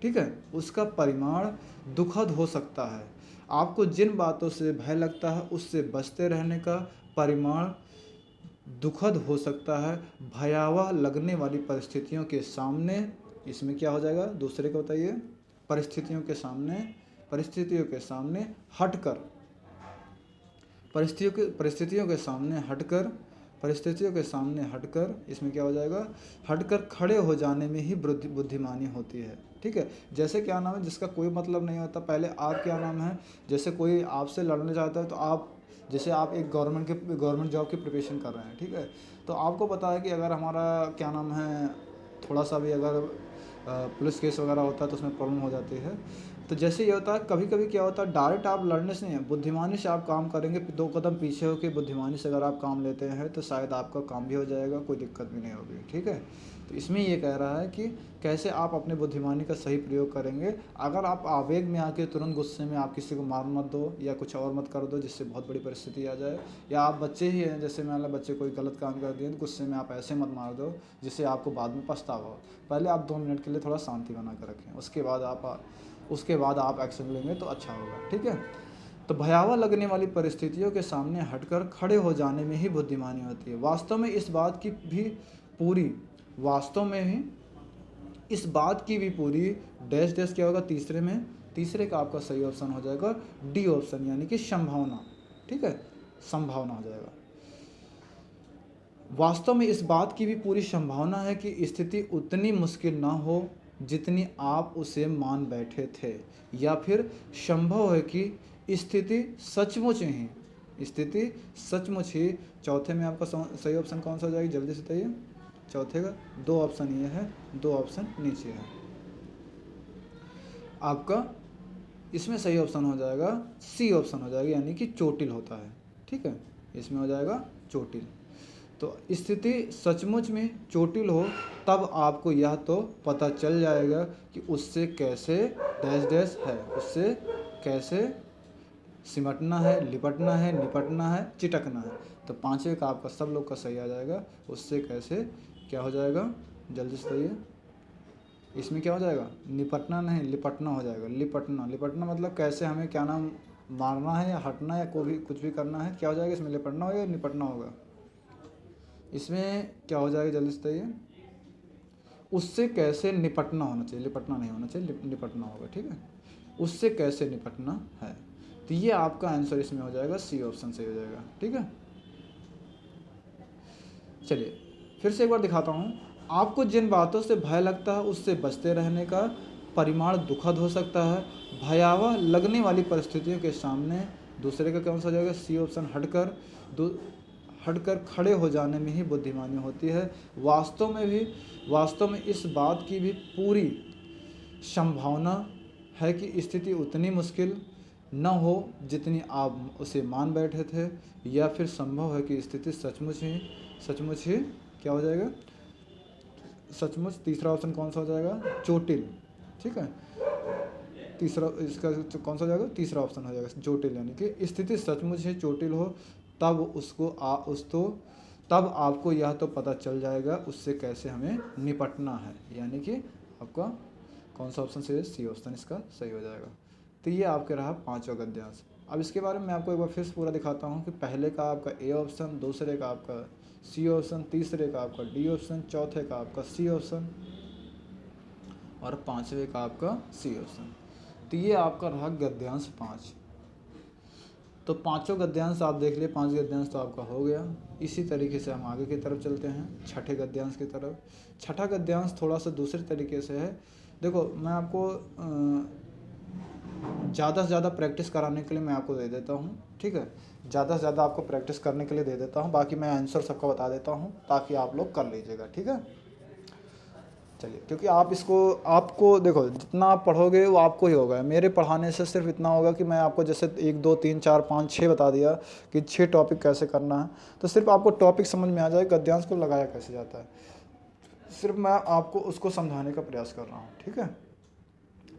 ठीक है, उसका परिमाण दुखद हो सकता है। आपको जिन बातों से भय लगता है उससे बचते रहने का परिमाण दुखद हो सकता है, भयावह लगने वाली परिस्थितियों के सामने, इसमें क्या हो जाएगा दूसरे को बताइए, परिस्थितियों के सामने हटकर, परिस्थितियों के सामने हटकर, इसमें क्या हो जाएगा, हटकर खड़े हो जाने में ही बुद्धिमानी होती है। ठीक है, जैसे क्या नाम है, जिसका कोई मतलब नहीं होता, पहले आप क्या नाम है, जैसे कोई आपसे लड़ने चाहता है तो आप, जैसे आप एक गवर्नमेंट जॉब की प्रिपरेशन कर रहे हैं, ठीक है, तो आपको पता है कि अगर हमारा क्या नाम है थोड़ा सा भी अगर पुलिस केस वगैरह होता है तो उसमें प्रॉब्लम हो जाती है। तो जैसे ये होता है, कभी कभी क्या होता है, डायरेक्ट आप लड़ने से नहीं, बुद्धिमानी से आप काम करेंगे, 2 कदम पीछे होकर बुद्धिमानी से अगर आप काम लेते हैं तो शायद आपका काम भी हो जाएगा, कोई दिक्कत भी नहीं होगी। ठीक है, तो इसमें ये कह रहा है कि कैसे आप अपने बुद्धिमानी का सही प्रयोग करेंगे। अगर आप आवेग में आके तुरंत गुस्से में आप किसी को मार मत दो या कुछ और मत कर दो जिससे बहुत बड़ी परिस्थिति आ जाए, या आप बच्चे ही हैं, जैसे मान लो बच्चे कोई गलत काम कर दिए तो गुस्से में आप ऐसे मत मार दो जिससे आपको बाद में पछतावा हो। पहले आप 2 मिनट के लिए थोड़ा शांति बना कर रखें, उसके बाद आप एक्शन लेंगे तो अच्छा होगा। ठीक है, तो भयावह लगने वाली परिस्थितियों के सामने हटकर खड़े हो जाने में ही बुद्धिमानी होती है। वास्तव में इस बात की भी पूरी डैश डैश क्या होगा तीसरे का आपका सही ऑप्शन हो जाएगा डी ऑप्शन, यानी कि संभावना। ठीक है, संभावना हो जाएगा। वास्तव में इस बात की भी पूरी संभावना है कि स्थिति उतनी मुश्किल ना हो जितनी आप उसे मान बैठे थे, या फिर संभव है कि स्थिति सचमुच ही चौथे में आपका सही ऑप्शन कौन सा हो जाएगा, जल्दी से बताइए। चौथे का 2 ऑप्शन ये है, 2 ऑप्शन नीचे है आपका, इसमें सही ऑप्शन हो जाएगा सी ऑप्शन हो जाएगा, यानी कि चोटिल होता है। ठीक है, इसमें हो जाएगा चोटिल। तो स्थिति सचमुच में चोटिल हो तब आपको यह तो पता चल जाएगा कि उससे कैसे डैश डैश है, उससे कैसे सिमटना है, लिपटना है, निपटना है, चिटकना है। तो पांचवे का आपका सब लोग का सही आ जाएगा, उससे कैसे क्या हो जाएगा, जल्दी से बताइए। इसमें क्या हो जाएगा, निपटना नहीं लिपटना हो जाएगा। लिपटना मतलब कैसे हमें क्या नाम मारना है या हटना है या कोई कुछ भी करना है, क्या हो जाएगा इसमें, लिपटना होगा या निपटना होगा। इसमें क्या हो जाएगा, जल्दी से बताइए। उससे कैसे निपटना होना चाहिए, लिपटना नहीं होना चाहिए, निपटना होगा। ठीक है, उससे कैसे निपटना है, तो ये आपका आंसर इसमें हो जाएगा सी ऑप्शन से हो जाएगा। ठीक है, चलिए फिर से एक बार दिखाता हूँ। आपको जिन बातों से भय लगता है उससे बचते रहने का परिमाण दुखद हो सकता है, भयावह लगने वाली परिस्थितियों के सामने, दूसरे का कौन सा हो जाएगा, सी ऑप्शन, हटकर खड़े हो जाने में ही बुद्धिमानी होती है। वास्तव में इस बात की भी पूरी संभावना है कि स्थिति उतनी मुश्किल न हो जितनी आप उसे मान बैठे थे, या फिर संभव है कि स्थिति सचमुच ही क्या हो जाएगा, सचमुच, तीसरा ऑप्शन कौन सा हो जाएगा, चोटिल। ठीक है, तीसरा इसका कौन सा हो जाएगा, तीसरा ऑप्शन हो जाएगा चोटिल, यानी कि स्थिति सचमुच ही चोटिल हो तब आपको यह तो पता चल जाएगा उससे कैसे हमें निपटना है, यानी कि आपका कौन सा ऑप्शन सही है, सी ऑप्शन इसका सही हो जाएगा। तो ये आपके रहा 5वां गद्यांश। अब इसके बारे में मैं आपको एक बार फिर से पूरा दिखाता हूँ कि पहले का आपका ए ऑप्शन, दूसरे का आपका सी ऑप्शन, तीसरे का आपका डी ऑप्शन, चौथे का आपका सी ऑप्शन और पांचवे का आपका सी ऑप्शन। तो ये आपका रहा गद्यांश 5। तो पांचों गद्यांश आप देख लिए, 5 गद्यांश तो आपका हो गया। इसी तरीके से हम आगे की तरफ चलते हैं छठे गद्यांश की तरफ। छठा गद्यांश थोड़ा सा दूसरे तरीके से है। देखो मैं आपको ज़्यादा से ज़्यादा प्रैक्टिस कराने के लिए मैं आपको दे देता हूँ। ठीक है, ज़्यादा से ज़्यादा आपको प्रैक्टिस करने के लिए दे देता हूँ, बाकी मैं आंसर सबका बता देता हूँ ताकि आप लोग कर लीजिएगा। ठीक है, चलिए, क्योंकि आप इसको, आपको देखो जितना आप पढ़ोगे वो आपको ही होगा, मेरे पढ़ाने से सिर्फ इतना होगा कि मैं आपको जैसे 1 2 3 4 5 6 बता दिया कि 6 टॉपिक कैसे करना है, तो सिर्फ आपको टॉपिक समझ में आ जाए गद्यांश को लगाया कैसे जाता है, सिर्फ मैं आपको उसको समझाने का प्रयास कर रहा हूँ। ठीक है,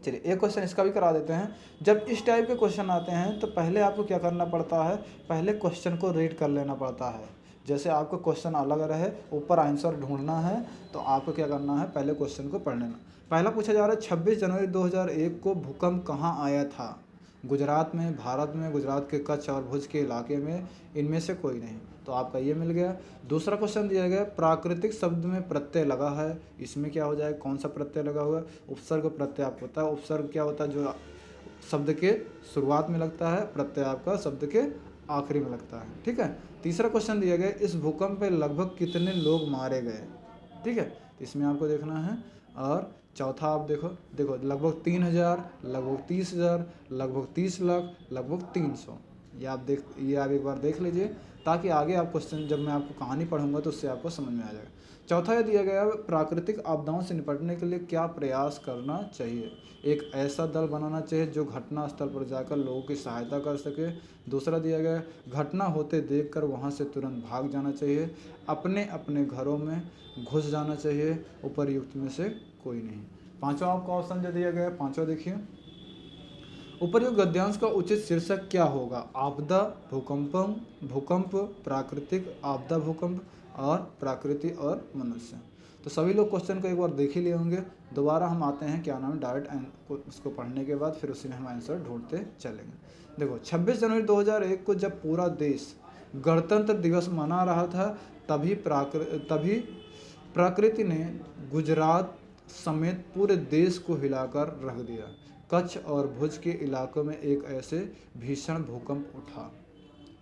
चलिए एक क्वेश्चन इसका भी करा देते हैं। जब इस टाइप के क्वेश्चन आते हैं तो पहले आपको क्या करना पड़ता है, पहले क्वेश्चन को रीड कर लेना पड़ता है। जैसे आपको क्वेश्चन अलग रहे, ऊपर आंसर ढूंढना है, तो आपको क्या करना है, पहले क्वेश्चन को पढ़ लेना। पहला पूछा जा रहा है 26 जनवरी 2001 को भूकंप कहाँ आया था? गुजरात में, भारत में, गुजरात के कच्छ और भुज के इलाके में, इनमें से कोई नहीं, तो आपका ये मिल गया। दूसरा क्वेश्चन दिया गया प्राकृतिक शब्द में प्रत्यय लगा है, इसमें क्या हो जाएगा, कौन सा प्रत्यय लगा हुआ है? उपसर्ग प्रत्यय आपको पता है, उपसर्ग क्या होता है, जो शब्द के शुरुआत में लगता है, प्रत्यय आपका शब्द के आखिरी में लगता है। ठीक है, तीसरा क्वेश्चन दिया गया इस भूकंप में लगभग कितने लोग मारे गए? ठीक है, इसमें आपको देखना है। और चौथा आप देखो देखो लगभग 3000, लगभग 30,000, लगभग 30 लाख, लगभग 300। ये आप एक बार देख लीजिए, ताकि आगे आप क्वेश्चन जब मैं आपको कहानी पढ़ूंगा तो उससे आपको समझ में आ जाएगा। चौथा ये दिया गया प्राकृतिक आपदाओं से निपटने के लिए क्या प्रयास करना चाहिए? एक ऐसा दल बनाना चाहिए जो घटना स्थल पर जाकर लोगों की सहायता कर सके। दूसरा दिया गया घटना होते देखकर वहां से तुरंत भाग जाना चाहिए, अपने अपने घरों में घुस जाना चाहिए, उपर्युक्त में से कोई नहीं। पांचवा आपका ऑप्शन जो दिया गया है, पांचवा देखिए, उपर्युक्त गद्यांश का उचित शीर्षक क्या होगा? आपदा, भूकंपम, भूकंप, प्राकृतिक आपदा, भूकंप, और प्रकृति और मनुष्य। तो सभी लोग क्वेश्चन को एक बार देख ही लिए होंगे। दोबारा हम आते हैं क्या नाम है डायरेक्ट उसको पढ़ने के बाद फिर उसी में हम आंसर ढूंढते चलेंगे। देखो 26 जनवरी 2001 को जब पूरा देश गणतंत्र दिवस मना रहा था, तभी प्रकृति ने गुजरात समेत पूरे देश को हिलाकर रख दिया। कच्छ और भुज के इलाकों में एक ऐसे भीषण भूकंप उठा।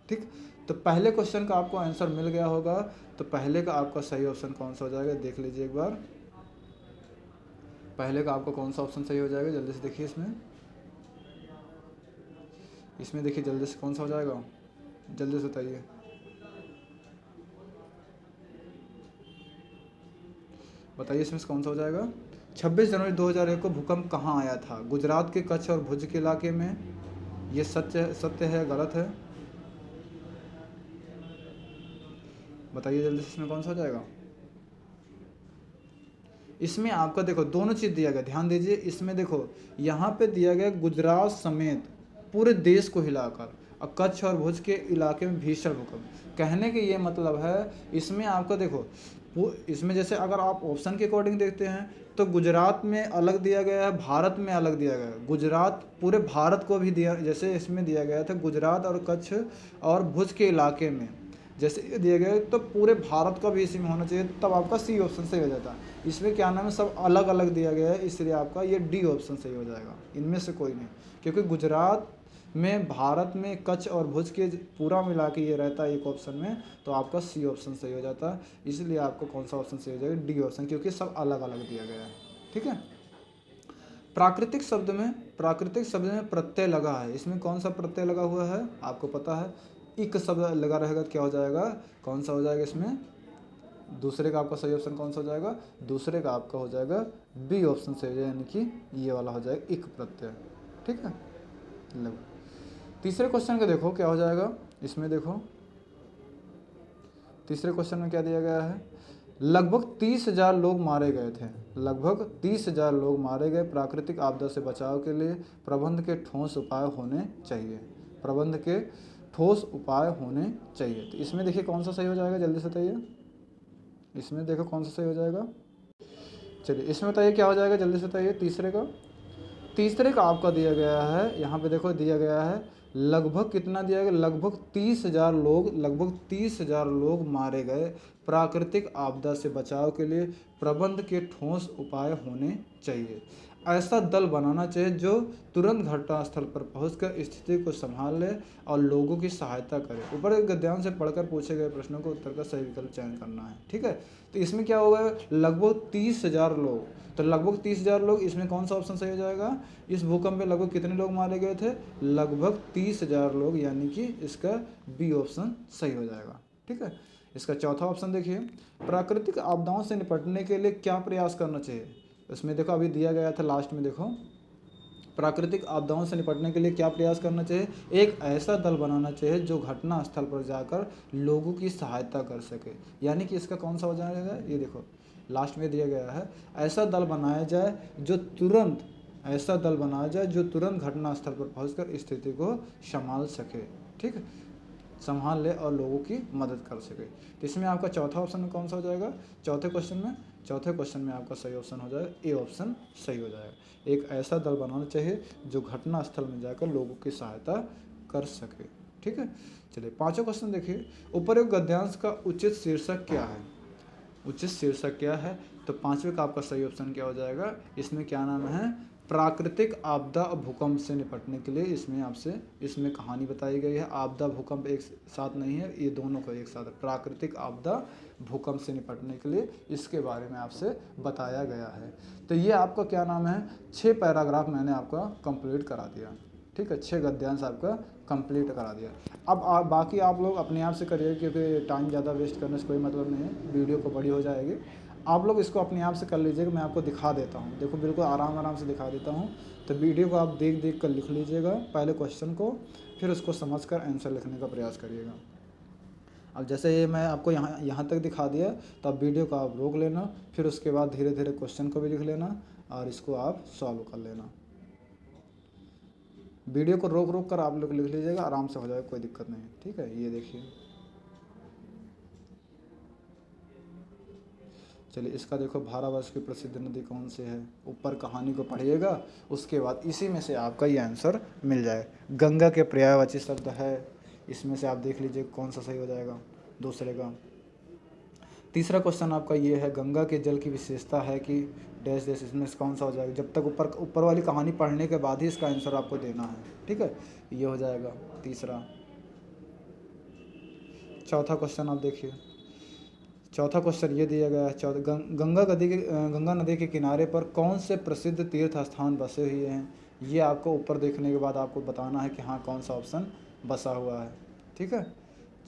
ठीक, तो पहले क्वेश्चन का आपको आंसर मिल गया होगा, तो पहले का आपका सही ऑप्शन कौन सा हो जाएगा, देख लीजिए एक बार। पहले का आपका कौन सा ऑप्शन सही हो जाएगा, जल्दी से देखिए इसमें देखिए जल्दी से कौन सा हो जाएगा, जल्दी से बताइए। बताइए इसमें से कौन सा हो जाएगा। 26 जनवरी 2001 को भूकंप कहाँ आया था? गुजरात के कच्छ और भुज के इलाके में। ये सत्य है गलत है? बताइए जल्दी से इसमें कौन सा हो जाएगा। इसमें आपका देखो दोनों चीज़ दिया गया, ध्यान दीजिए। इसमें देखो यहाँ पे दिया गया गुजरात समेत पूरे देश को हिलाकर, और कच्छ और भुज के इलाके में भीषण भूकंप। कहने के ये मतलब है, इसमें आपका देखो इसमें जैसे अगर आप ऑप्शन के अकॉर्डिंग देखते हैं तो गुजरात में अलग दिया गया है, भारत में अलग दिया गया है। गुजरात पूरे भारत को भी दिया, जैसे इसमें दिया गया था गुजरात और कच्छ और भुज के इलाके में जैसे दिए गए, तो पूरे भारत का भी इसी में होना चाहिए, तब आपका सी ऑप्शन सही हो जाता है। इसमें क्या नाम है, सब अलग अलग दिया गया है, इसलिए आपका ये डी ऑप्शन सही हो जाएगा, इनमें से कोई नहीं। क्योंकि गुजरात में, भारत में कच्छ और भुज के पूरा मिला के ये रहता है एक ऑप्शन में, तो आपका सी ऑप्शन सही हो जाता है। इसलिए आपको कौन सा ऑप्शन सही हो जाएगा, डी ऑप्शन, क्योंकि सब अलग अलग दिया गया है। ठीक है, प्राकृतिक शब्द में प्रत्यय लगा है, इसमें कौन सा प्रत्यय लगा हुआ है आपको पता है? इक शब्द लगा रहेगा, क्या हो जाएगा, कौन सा हो जाएगा इसमें? दूसरे का आपका सही ऑप्शन कौन सा हो जाएगा? दूसरे का आपका हो जाएगा बी ऑप्शन सही हो जाएगा, यानी कि ये वाला हो जाएगा इक प्रत्यय। ठीक है, लो तीसरे क्वेश्चन का देखो क्या हो जाएगा। इसमें देखो तीसरे क्वेश्चन में क्या दिया गया है, लगभग 30,000 लोग मारे गए थे। लगभग 30,000 लोग मारे गए। प्राकृतिक आपदा से बचाव के लिए प्रबंध के ठोस उपाय होने चाहिए। प्रबंध के ठोस उपाय होने चाहिए। तो इसमें देखिए कौन सा सही हो जाएगा, जल्दी से बताइए। इसमें देखो कौन सा सही हो जाएगा। चलिए इसमें बताइए क्या हो जाएगा, जल्दी से बताइए। तीसरे का आपका दिया गया है, यहाँ पे देखो दिया गया है लगभग कितना दिया गया, लगभग 30,000 लोग मारे गए। प्राकृतिक आपदा से बचाव के लिए प्रबंध के ठोस उपाय होने चाहिए। ऐसा दल बनाना चाहिए जो तुरंत घटनास्थल पर पहुंचकर स्थिति को संभाल ले और लोगों की सहायता करे। ऊपर एक गद्यांश से पढ़कर पूछे गए प्रश्नों को उत्तर का सही विकल्प चयन करना है। ठीक है, तो इसमें क्या होगा, लगभग 30,000 लोग, तो लगभग 30,000 लोग, इसमें कौन सा ऑप्शन सही हो जाएगा? इस भूकंप में लगभग कितने लोग मारे गए थे? लगभग 30,000 लोग, यानी कि इसका बी ऑप्शन सही हो जाएगा। ठीक है। इसका चौथा ऑप्शन देखिए, प्राकृतिक आपदाओं से निपटने के लिए क्या प्रयास करना चाहिए। इसमें देखो अभी दिया गया था लास्ट में, देखो प्राकृतिक आपदाओं से निपटने के लिए क्या प्रयास करना चाहिए। एक ऐसा दल बनाना चाहिए जो घटना स्थल पर जाकर लोगों की सहायता कर सके। यानी कि इसका कौन सा हो जाएगा, ये देखो लास्ट में दिया गया है, ऐसा दल बनाया जाए जो तुरंत, ऐसा दल बनाया जाए जो तुरंत घटना स्थल पर पहुंचकर स्थिति को संभाल सके, ठीक है, संभाल ले और लोगों की मदद कर सके। तो इसमें आपका चौथा ऑप्शन कौन सा हो जाएगा, चौथे क्वेश्चन में आपका सही ऑप्शन हो जाएगा ए ऑप्शन सही हो जाएगा। एक ऐसा दल बनाना चाहिए जो घटना स्थल में जाकर लोगों की सहायता कर सके, ठीक है। चलिए पांचवा क्वेश्चन देखिए, उपरोक्त गद्यांश का उचित शीर्षक क्या है। उचित शीर्षक क्या है, तो पांचवे का आपका सही ऑप्शन क्या हो जाएगा, इसमें क्या नाम है, प्राकृतिक आपदा और भूकंप से निपटने के लिए इसमें आपसे इसमें कहानी बताई गई है। आपदा भूकंप एक साथ नहीं है, ये दोनों को एक साथ है। प्राकृतिक आपदा भूकंप से निपटने के लिए इसके बारे में आपसे बताया गया है। तो ये आपका क्या नाम है, 6 पैराग्राफ मैंने आपका कंप्लीट करा दिया, ठीक है, 6 गद्यांश आपका कंप्लीट करा दिया। अब बाकी आप लोग अपने आप से करिए, क्योंकि टाइम ज़्यादा वेस्ट करने से कोई मतलब नहीं है, वीडियो को बड़ी हो जाएगी। आप लोग इसको अपने आप से कर लीजिएगा, मैं आपको दिखा देता हूँ, देखो बिल्कुल आराम से दिखा देता हूँ। तो वीडियो को आप देख देख कर लिख लीजिएगा पहले क्वेश्चन को, फिर उसको समझ कर आंसर लिखने का प्रयास करिएगा। अब जैसे ये मैं आपको यहाँ तक दिखा दिया, तो अब वीडियो को आप रोक लेना, फिर उसके बाद धीरे धीरे क्वेश्चन को भी लिख लेना और इसको आप सॉल्व कर लेना। वीडियो को रोक रोक कर आप लोग लिख लीजिएगा, आराम से हो जाएगा, कोई दिक्कत नहीं, ठीक है। ये देखिए, चलिए इसका देखो, भारतवर्ष की प्रसिद्ध नदी कौन सी है, ऊपर कहानी को पढ़िएगा, उसके बाद इसी में से आपका ये आंसर मिल जाए। गंगा के पर्यायवाची शब्द है, इसमें से आप देख लीजिए कौन सा सही हो जाएगा दूसरे का। तीसरा क्वेश्चन आपका ये है, गंगा के जल की विशेषता है कि डैश डैश, इसमें से कौन सा हो जाएगा। जब तक ऊपर वाली कहानी पढ़ने के बाद ही इसका आंसर आपको देना है, ठीक है, ये हो जाएगा तीसरा। चौथा क्वेश्चन आप देखिए, चौथा क्वेश्चन ये दिया गया है, गंगा नदी के किनारे पर कौन से प्रसिद्ध तीर्थ स्थान बसे हुए हैं। ये आपको ऊपर देखने के बाद आपको बताना है कि हाँ कौन सा ऑप्शन बसा हुआ है, ठीक है।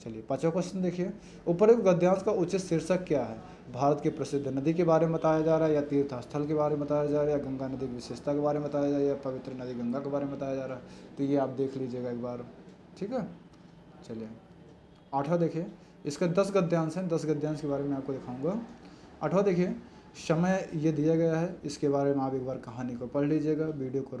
चलिए पांचवा क्वेश्चन देखिए, उपरोक्त गद्यांश का उचित शीर्षक क्या है। भारत की प्रसिद्ध नदी के बारे में बताया जा रहा है, या तीर्थ स्थल के बारे में बताया जा रहा है, या गंगा नदी की विशेषता के बारे में बताया जा रहा है, या पवित्र नदी गंगा के बारे में बताया जा रहा है। तो ये आप देख लीजिएगा एक बार, ठीक है। चलिए आठवां देखिए, इसका 10 गद्यांश हैं, 10 गद्यांश के बारे में आपको दिखाऊंगा। आठवां देखिए, समय ये दिया गया है, इसके बारे में आप एक बार कहानी को पढ़ लीजिएगा, वीडियो को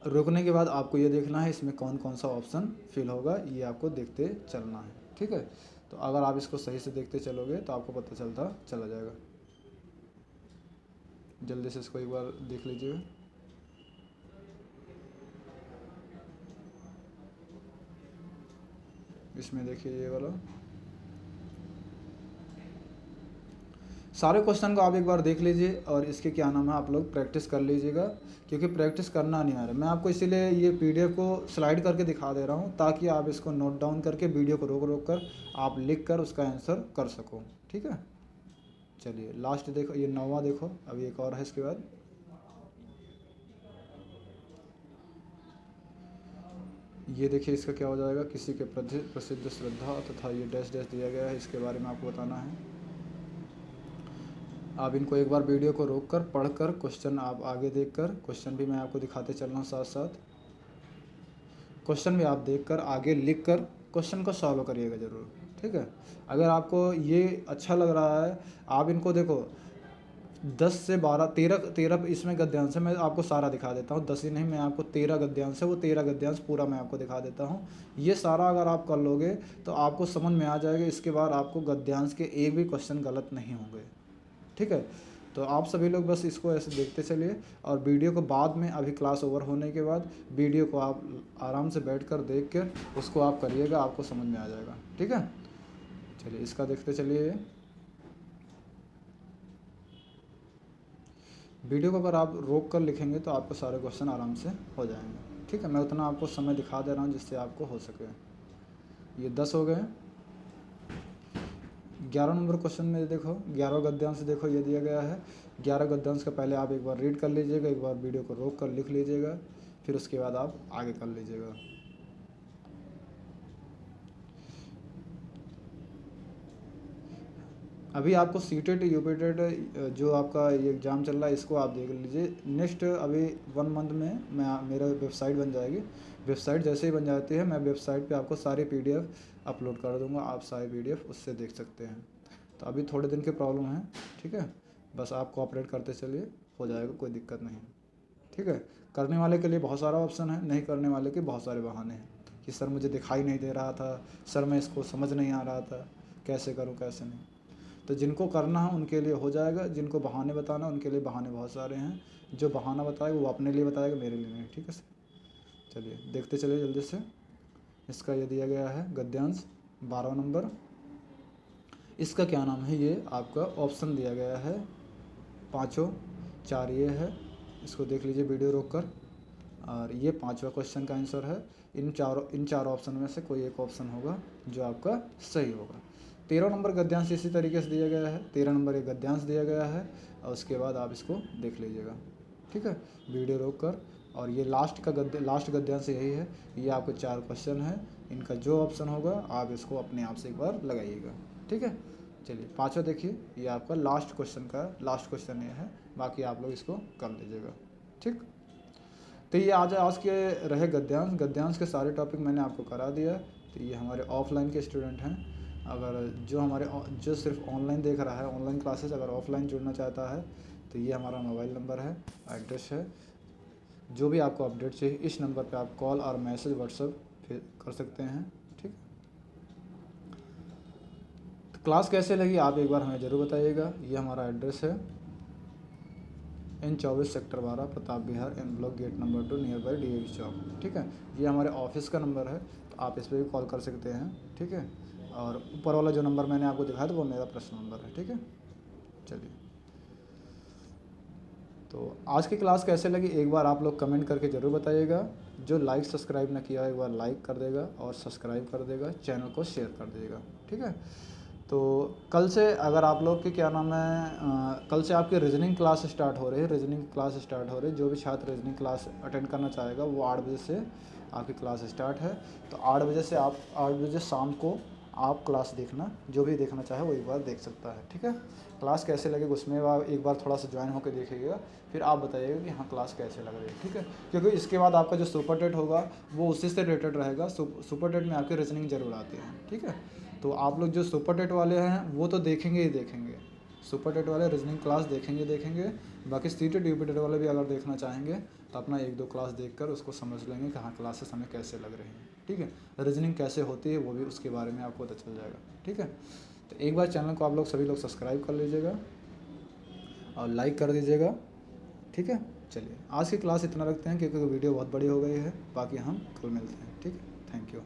रोकने के बाद आपको ये देखना है इसमें कौन कौन सा ऑप्शन फिल होगा, ये आपको देखते चलना है, ठीक है। तो अगर आप इसको सही से देखते चलोगे तो आपको पता चला जाएगा। जल्दी से इसको एक बार देख लीजिएगा। इसमें देखिए ये वाला सारे क्वेश्चन को आप एक बार देख लीजिए, और इसके क्या नाम है आप लोग प्रैक्टिस कर लीजिएगा, क्योंकि प्रैक्टिस करना नहीं आ रहा। मैं आपको इसीलिए ये पीडीएफ को स्लाइड करके दिखा दे रहा हूँ, ताकि आप इसको नोट डाउन करके वीडियो को रोक रोक कर आप लिख कर उसका आंसर कर सको, ठीक है। चलिए लास्ट देखो, ये 9वां देखो, अभी एक और है इसके बाद। ये देखिए इसका क्या हो जाएगा, किसी के प्रति प्रसिद्ध श्रद्धा तथा ये डैश डैश दिया गया है, इसके बारे में आपको बताना है। आप इनको एक बार वीडियो को रोक कर पढ़ कर क्वेश्चन आप आगे देख कर, क्वेश्चन भी मैं आपको दिखाते चल रहा हूँ साथ साथ, क्वेश्चन भी आप देख कर आगे लिख कर क्वेश्चन को सॉल्व करिएगा ज़रूर, ठीक है। अगर आपको ये अच्छा लग रहा है, आप इनको देखो 10 से 12 13 इसमें गद्यांश है, मैं आपको सारा दिखा देता हूँ, 10 ही नहीं, मैं आपको 13 गद्यांश है, वो 13 गद्यांश पूरा मैं आपको दिखा देता हूँ। ये सारा अगर आप कर लोगे तो आपको समझ में आ जाएगा, इसके बाद आपको गद्यांश के एक भी क्वेश्चन गलत नहीं होंगे, ठीक है। तो आप सभी लोग बस इसको ऐसे देखते चलिए, और वीडियो को बाद में अभी क्लास ओवर होने के बाद वीडियो को आप आराम से बैठ कर देख कर उसको आप करिएगा, आपको समझ में आ जाएगा, ठीक है। चलिए इसका देखते चलिए, वीडियो को अगर आप रोक कर लिखेंगे तो आपको सारे क्वेश्चन आराम से हो जाएंगे, ठीक है। मैं उतना आपको समय दिखा दे रहा हूँ जिससे आपको हो सके। ये 10 हो गए। 11 नंबर क्वेश्चन में देखो, 11 गद्यांश देखो ये दिया गया है। 11 गद्यांश का पहले आप एक बार रीड कर लीजिएगा, एक बार वीडियो को रोक कर लिख लीजिएगा, फिर उसके बाद आप आगे कर लीजिएगा। अभी आपको सीटेट यूपीटेट जो आपका ये एग्ज़ाम चल रहा है इसको आप देख लीजिए। नेक्स्ट अभी 1 मंथ में मेरा वेबसाइट बन जाएगी। वेबसाइट जैसे ही बन जाती है मैं वेबसाइट पे आपको सारी पीडीएफ अपलोड कर दूंगा, आप सारी पीडीएफ उससे देख सकते हैं। तो अभी थोड़े दिन की प्रॉब्लम है, ठीक है, बस आप कोऑपरेट करते चलिए, हो जाएगा, कोई दिक्कत नहीं। ठीक है, करने वाले के लिए बहुत सारा ऑप्शन है, नहीं करने वाले के बहुत सारे बहाने हैं कि सर मुझे दिखाई नहीं दे रहा था, सर मैं इसको समझ नहीं आ रहा था, कैसे करूँ कैसे नहीं। तो जिनको करना है उनके लिए हो जाएगा, जिनको बहाने बताना उनके लिए बहाने बहुत सारे हैं। जो बहाना बताएगा वो अपने लिए बताएगा, मेरे लिए नहीं। ठीक है सर, चलिए देखते चलिए जल्दी से। इसका ये दिया गया है गद्यांश 12 नंबर। इसका क्या नाम है, ये आपका ऑप्शन दिया गया है पाँचों, 4 ये है, इसको देख लीजिए वीडियो रोक कर। और ये 5वां क्वेश्चन का आंसर है। इन चार ऑप्शन में से कोई एक ऑप्शन होगा जो आपका सही होगा। 13 नंबर गद्यांश इसी तरीके से दिया गया है, 13 नंबर एक गद्यांश दिया गया है, और उसके बाद आप इसको देख लीजिएगा। ठीक है, वीडियो रोक कर। और ये लास्ट गद्यांश यही है। ये आपके 4 क्वेश्चन है, इनका जो ऑप्शन होगा आप इसको अपने आप से एक बार लगाइएगा। ठीक है, चलिए 5वां देखिए, ये आपका लास्ट क्वेश्चन ये है, बाकी आप लोग इसको कर लीजिएगा। ठीक, तो ये आज के रहे गद्यांश के सारे टॉपिक मैंने आपको करा दिया। तो ये हमारे ऑफलाइन के स्टूडेंट हैं, अगर जो सिर्फ ऑनलाइन देख रहा है, ऑनलाइन क्लासेस, अगर ऑफलाइन जुड़ना चाहता है तो ये हमारा मोबाइल नंबर है, एड्रेस है। जो भी आपको अपडेट चाहिए इस नंबर पे आप कॉल और मैसेज व्हाट्सएप फिर कर सकते हैं। ठीक, तो क्लास कैसे लगी आप एक बार हमें ज़रूर बताइएगा। ये हमारा एड्रेस है N24 sector 12 Pratap Vihar N block gate number 2 nearby DAV Chowk. ठीक है, ये हमारे ऑफिस का नंबर है, तो आप इस पर भी कॉल कर सकते हैं। ठीक है, और ऊपर वाला जो नंबर मैंने आपको दिखाया था वो मेरा पर्सनल नंबर है। ठीक है, चलिए, तो आज की क्लास कैसे लगी एक बार आप लोग कमेंट करके ज़रूर बताइएगा। जो लाइक सब्सक्राइब ना किया एक बार लाइक कर देगा और सब्सक्राइब कर देगा, चैनल को शेयर कर देगा। ठीक है, तो कल से अगर आप लोग के क्या नाम है, कल से आपकी रीजनिंग क्लास स्टार्ट हो रही है। जो भी छात्र रीजनिंग क्लास अटेंड करना चाहेगा वो 8 बजे से आपकी क्लास स्टार्ट है। तो 8 बजे से 8 बजे शाम को आप क्लास देखना, जो भी देखना चाहे वो एक बार देख सकता है। ठीक है, क्लास कैसे लगे उसमें एक बार थोड़ा सा ज्वाइन होकर देखिएगा, फिर आप बताइएगा कि हाँ क्लास कैसे लग रही है। ठीक है, क्योंकि इसके बाद आपका जो सुपर टेट होगा वो उसी से रिलेटेड रहेगा। सुपर टेट में आपकी रीजनिंग जरूर आती है। ठीक है, तो आप लोग जो सुपर टेट वाले हैं वो तो देखेंगे ही देखेंगे, सुपर टेट वाले रीजनिंग क्लास देखेंगे। बाकी सीटेट यूपीटेट वाले भी अगर देखना चाहेंगे तो अपना 1-2 क्लास देखकर उसको समझ लेंगे कि हाँ क्लासेस हमें कैसे लग रही हैं। ठीक है, रीजनिंग कैसे होती है वो भी उसके बारे में आपको पता चल जाएगा। ठीक है, तो एक बार चैनल को आप लोग सभी लोग सब्सक्राइब कर लीजिएगा और लाइक कर दीजिएगा। ठीक है, चलिए आज की क्लास इतना रखते हैं क्योंकि वीडियो बहुत बड़ी हो गई है। बाकी हम कल मिलते हैं। ठीक है, थैंक यू।